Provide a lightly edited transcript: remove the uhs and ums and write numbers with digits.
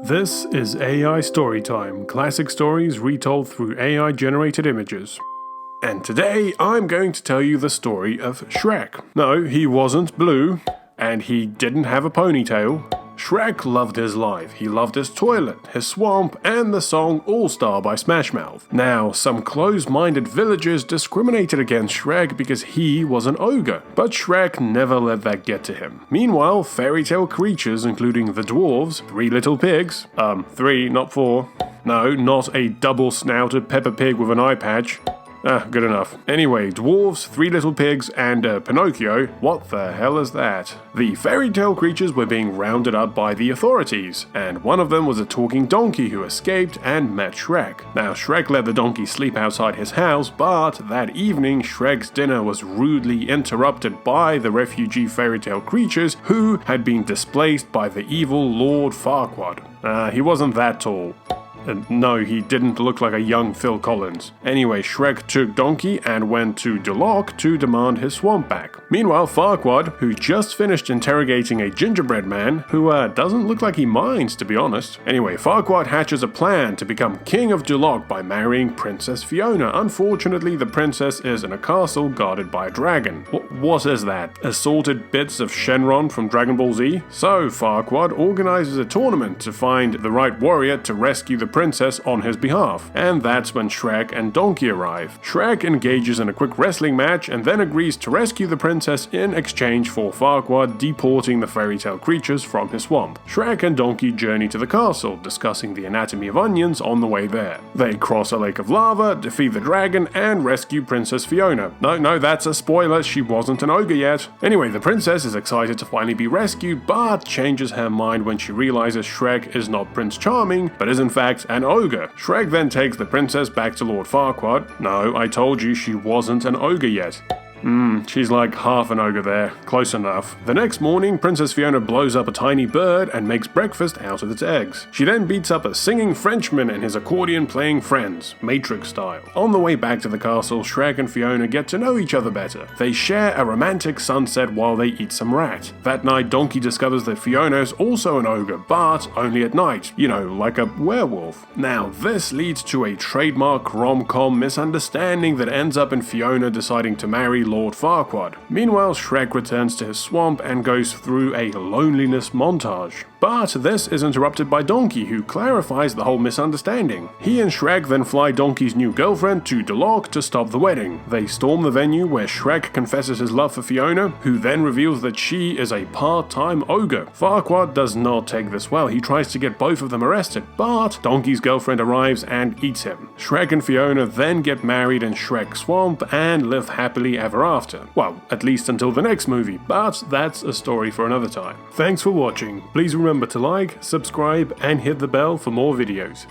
This is AI Storytime, classic stories retold through AI-generated images. And today I'm going to tell you the story of Shrek. No, he wasn't blue, and he didn't have a ponytail. Shrek loved his life. He loved his toilet, his swamp, and the song All-Star by Smash Mouth. Now, some closed-minded villagers discriminated against Shrek because he was an ogre, but Shrek never let that get to him. Meanwhile, fairy tale creatures including the dwarves, 3 little pigs, 3, not 4. No, not a double-snouted Peppa Pig with an eye patch. Good enough. Anyway, dwarves, 3 little pigs, and Pinocchio. What the hell is that? The fairy tale creatures were being rounded up by the authorities, and one of them was a talking donkey who escaped and met Shrek. Now, Shrek let the donkey sleep outside his house, but that evening, Shrek's dinner was rudely interrupted by the refugee fairy tale creatures who had been displaced by the evil Lord Farquaad. He wasn't that tall. No, he didn't look like a young Phil Collins. Anyway, Shrek took Donkey and went to Duloc to demand his swamp back. Meanwhile, Farquaad, who just finished interrogating a gingerbread man, who doesn't look like he minds, to be honest. Anyway, Farquaad hatches a plan to become king of Duloc by marrying Princess Fiona. Unfortunately, the princess is in a castle guarded by a dragon. What is that? Assorted bits of Shenron from Dragon Ball Z? So, Farquaad organizes a tournament to find the right warrior to rescue the princess on his behalf, and that's when Shrek and Donkey arrive. Shrek engages in a quick wrestling match and then agrees to rescue the princess in exchange for Farquaad deporting the fairy tale creatures from his swamp. Shrek and Donkey journey to the castle, discussing the anatomy of onions on the way there. They cross a lake of lava, defeat the dragon, and rescue Princess Fiona. No, that's a spoiler, she wasn't an ogre yet. Anyway, the princess is excited to finally be rescued, but changes her mind when she realizes Shrek is not Prince Charming, but is in fact an ogre. Shrek then takes the princess back to Lord Farquaad. No, I told you she wasn't an ogre yet. She's like half an ogre there. Close enough. The next morning, Princess Fiona blows up a tiny bird and makes breakfast out of its eggs. She then beats up a singing Frenchman and his accordion-playing friends, Matrix style. On the way back to the castle, Shrek and Fiona get to know each other better. They share a romantic sunset while they eat some rat. That night, Donkey discovers that Fiona is also an ogre, but only at night. You know, like a werewolf. Now, this leads to a trademark rom-com misunderstanding that ends up in Fiona deciding to marry Lord Farquaad. Meanwhile, Shrek returns to his swamp and goes through a loneliness montage. But this is interrupted by Donkey, who clarifies the whole misunderstanding. He and Shrek then fly Donkey's new girlfriend to Duloc to stop the wedding. They storm the venue where Shrek confesses his love for Fiona, who then reveals that she is a part-time ogre. Farquaad does not take this well. He tries to get both of them arrested, but Donkey's girlfriend arrives and eats him. Shrek and Fiona then get married in Shrek's swamp and live happily ever after. Well, at least until the next movie, but that's a story for another time. Thanks for watching. Please remember to like, subscribe, and hit the bell for more videos.